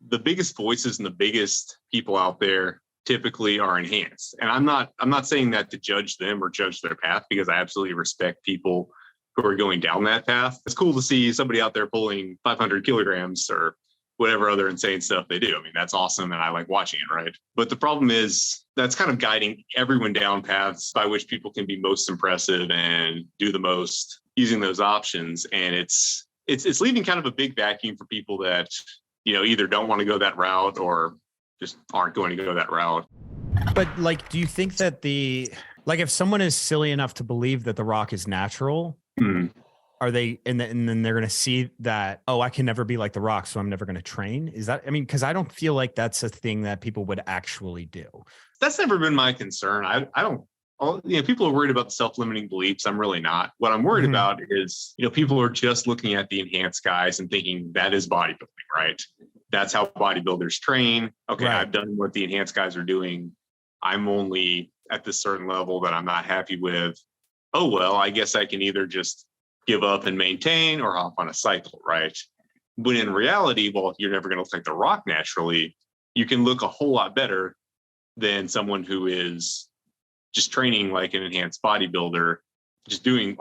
the biggest voices and the biggest people out there typically are enhanced. And I'm not saying that to judge them or judge their path, because I absolutely respect people who are going down that path. It's cool to see somebody out there pulling 500 kilograms or whatever other insane stuff they do. I mean, that's awesome. And I like watching it, right? But the problem is that's kind of guiding everyone down paths by which people can be most impressive and do the most using those options. And it's leaving kind of a big vacuum for people that, either don't want to go that route or just aren't going to go that route. But like, do you think that if someone is silly enough to believe that The Rock is natural, are they, and then they're going to see that, oh, I can never be like The Rock, so I'm never going to train? Is that, because I don't feel like that's a thing that people would actually do. That's never been my concern. I don't, people are worried about the self-limiting beliefs. I'm really not. What I'm worried about is, people are just looking at the enhanced guys and thinking that is bodybuilding, right? That's how bodybuilders train. Okay, right. I've done what the enhanced guys are doing. I'm only at this certain level that I'm not happy with. Oh, well, I guess I can either just give up and maintain or hop on a cycle, right? When in reality, well, you're never going to look like The Rock naturally. You can look a whole lot better than someone who is just training like an enhanced bodybuilder, just doing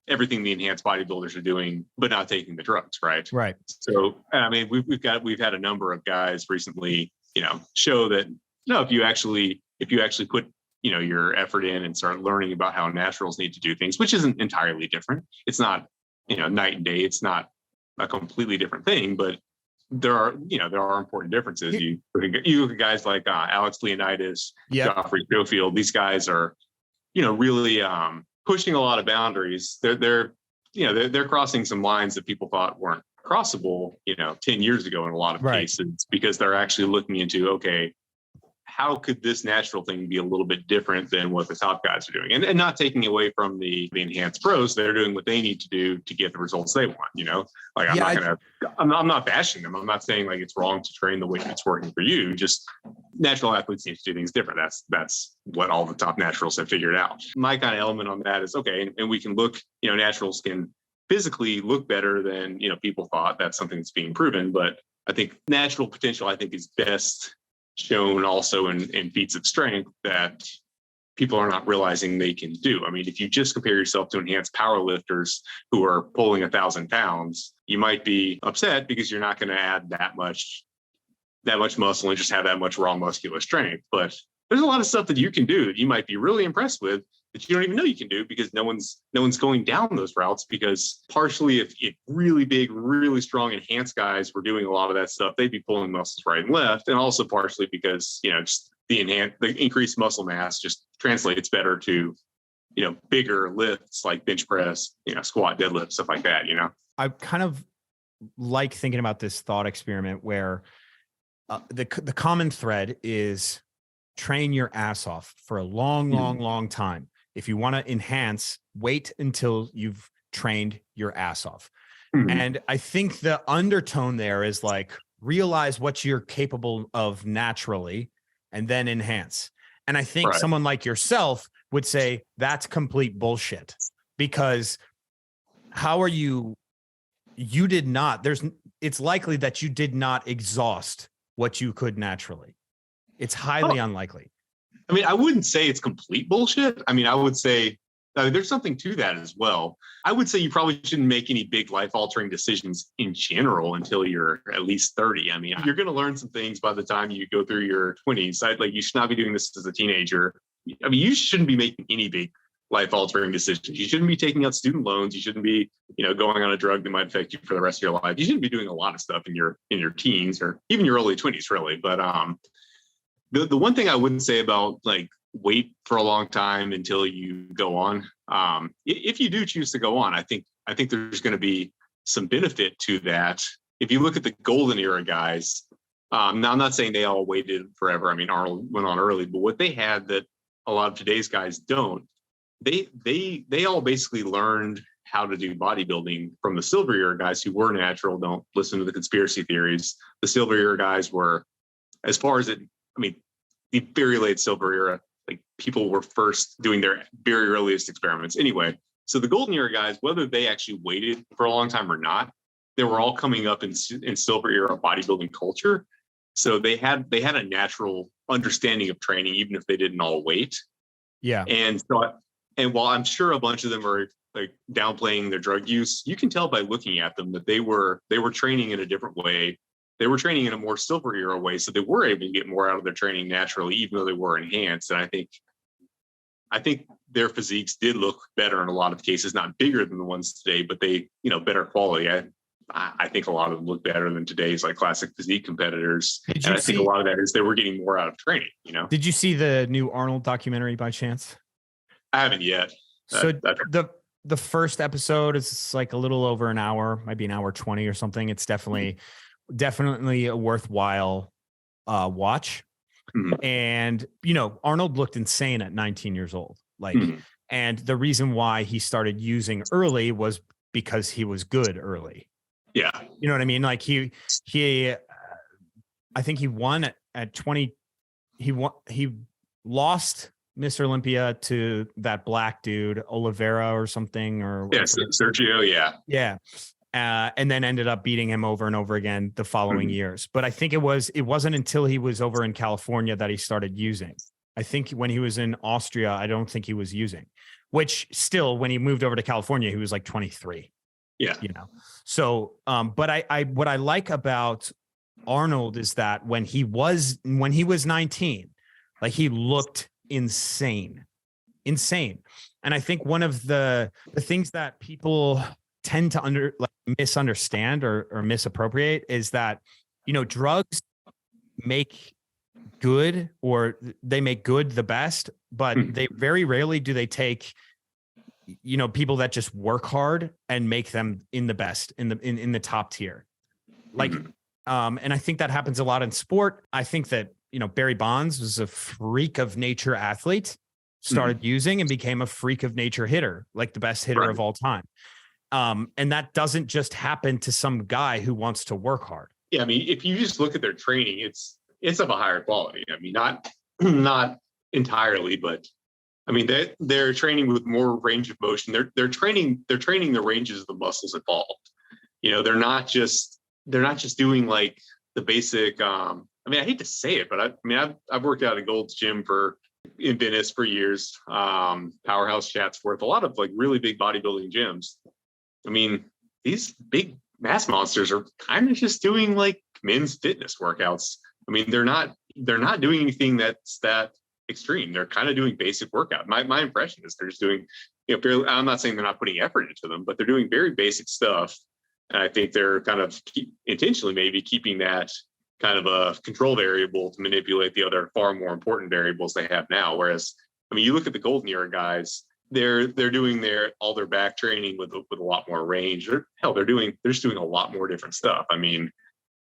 everything the enhanced bodybuilders are doing, but not taking the drugs, right? Right. So, I mean, we've had a number of guys recently, show that no, if you actually put your effort in and start learning about how naturals need to do things, which isn't entirely different. It's not, night and day. It's not a completely different thing, but there are important differences. You look at guys like Alex Leonidas, Joffrey Schofield. These guys are, really pushing a lot of boundaries. They're crossing some lines that people thought weren't crossable, 10 years ago in a lot of cases, because they're actually looking into, okay, how could this natural thing be a little bit different than what the top guys are doing? And not taking away from the enhanced pros. They're doing what they need to do to get the results they want, like I'm not bashing them. I'm not saying like it's wrong to train the way it's working for you. Just natural athletes need to do things different. That's what all the top naturals have figured out. My kind of element on that is, okay, and we can look, naturals can physically look better than, people thought. That's something that's being proven. But I think natural potential, is best shown also in feats of strength that people are not realizing they can do. I mean, if you just compare yourself to enhanced power lifters who are pulling 1,000 pounds, you might be upset because you're not going to add that much muscle and just have that much raw muscular strength. But there's a lot of stuff that you can do that you might be really impressed with that you don't even know you can do, because no one's going down those routes. Because partially, if really big, really strong enhanced guys were doing a lot of that stuff, they'd be pulling muscles right and left. And also partially because, just the increased muscle mass just translates better to, bigger lifts like bench press, squat, deadlift, stuff like that, I kind of like thinking about this thought experiment where the common thread is train your ass off for a long time. If you want to enhance, wait until you've trained your ass off. And I think the undertone there is like, realize what you're capable of naturally and then enhance. And I think someone like yourself would say that's complete bullshit, because how are you did not, it's likely that you did not exhaust what you could naturally. It's highly unlikely. I mean, I wouldn't say it's complete bullshit. I mean, I would say there's something to that as well. I would say you probably shouldn't make any big life-altering decisions in general until you're at least 30. I mean, you're going to learn some things by the time you go through your 20s. Like, you should not be doing this as a teenager. I mean, you shouldn't be making any big life-altering decisions. You shouldn't be taking out student loans. You shouldn't be, going on a drug that might affect you for the rest of your life. You shouldn't be doing a lot of stuff in your teens or even your early 20s, really. But the one thing I wouldn't say about like wait for a long time until you go on, if you do choose to go on, I think there's going to be some benefit to that. If you look at the golden era guys, now I'm not saying they all waited forever. I mean, Arnold went on early, but what they had that a lot of today's guys don't, they all basically learned how to do bodybuilding from the silver era guys who were natural. Don't listen to the conspiracy theories. The silver era guys were, as far as the very late silver era, like people were first doing their very earliest experiments. Anyway, so the golden era guys, whether they actually waited for a long time or not, they were all coming up in silver era bodybuilding culture. So they had a natural understanding of training, even if they didn't all weight. Yeah. And so, and while I'm sure a bunch of them are like downplaying their drug use, you can tell by looking at them that they were training in a different way. They were training in a more silver era way, so they were able to get more out of their training naturally, even though they were enhanced. And I think their physiques did look better in a lot of cases, not bigger than the ones today, but they, better quality. I think a lot of them look better than today's like classic physique competitors. And I think a lot of that is they were getting more out of training, Did you see the new Arnold documentary by chance? I haven't yet. So the first episode is like a little over an hour, maybe an hour 20 or something. It's definitely a worthwhile watch. Mm-hmm. And, Arnold looked insane at 19 years old. Like, and the reason why he started using early was because he was good early. Yeah. You know what I mean? Like he I think he won at 20. He lost Mr. Olympia to that black dude, Oliveira or something, or Sergio. Yeah. Yeah. And then ended up beating him over and over again the following years. But I think it wasn't until he was over in California that he started using. I think when he was in Austria, I don't think he was using, which still, when he moved over to California, he was like 23. Yeah. So, but what I like about Arnold is that when he was 19, like he looked insane. And I think one of the things that people tend to misunderstand or misappropriate is that, drugs make good, or they make good the best, but they very rarely do they take, people that just work hard and make them in the best, in the top tier. Like, and I think that happens a lot in sport. I think that, Barry Bonds was a freak of nature athlete, started using and became a freak of nature hitter, like the best hitter of all time. And that doesn't just happen to some guy who wants to work hard. Yeah. I mean, if you just look at their training, it's of a higher quality. I mean, not entirely, but I mean, they're training with more range of motion. They're training the ranges of the muscles involved. They're not just doing like the basic, I mean, I hate to say it, but I've worked out at Gold's Gym in Venice for years, Powerhouse Chatsworth, a lot of like really big bodybuilding gyms. I mean, these big mass monsters are kind of just doing like men's fitness workouts. I mean, they're not doing anything that's that extreme. They're kind of doing basic workout. My impression is they're just doing, fairly, I'm not saying they're not putting effort into them, but they're doing very basic stuff. And I think they're kind of intentionally maybe keeping that kind of a control variable to manipulate the other far more important variables they have now. Whereas, I mean, you look at the golden era guys, they're doing all their back training with a lot more range. They're just doing a lot more different stuff. I mean,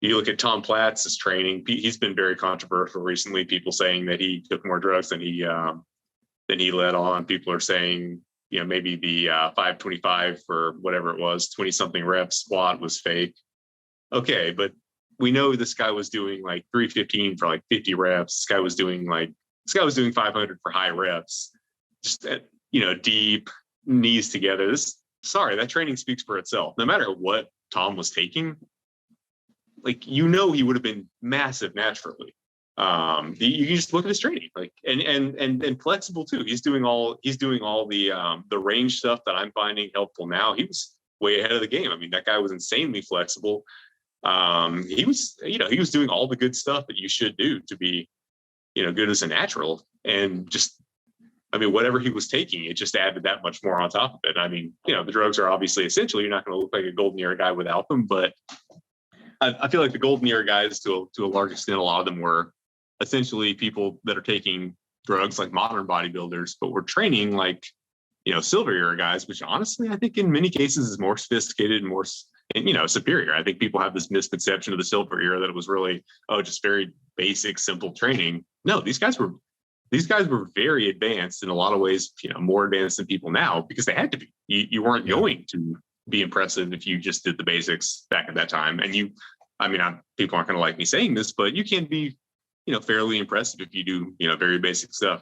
you look at Tom Platz's training, he's been very controversial recently, people saying that he took more drugs than he let on. People are saying, maybe the 525 for whatever it was, 20 something reps squat was fake. Okay. But we know this guy was doing like 315 for like 50 reps. This guy was doing 500 for high reps, just, deep knees together. That training speaks for itself. No matter what Tom was taking, like, he would have been massive naturally. You can just look at his training, like, and flexible too. He's doing all the range stuff that I'm finding helpful now. He was way ahead of the game. I mean, that guy was insanely flexible. He was doing all the good stuff that you should do to be, good as a natural. And just, I mean, whatever he was taking, it just added that much more on top of it. I mean, the drugs are obviously essential. You're not going to look like a golden era guy without them, but I feel like the golden era guys, to a large extent, a lot of them were essentially people that are taking drugs like modern bodybuilders, but were training like, silver era guys, which honestly, I think in many cases is more sophisticated and more, superior. I think people have this misconception of the silver era that it was really, just very basic, simple training. No, these guys were very advanced in a lot of ways, more advanced than people now, because they had to be. You weren't going to be impressive if you just did the basics back at that time. And people aren't going to like me saying this, but you can be, fairly impressive if you do, very basic stuff.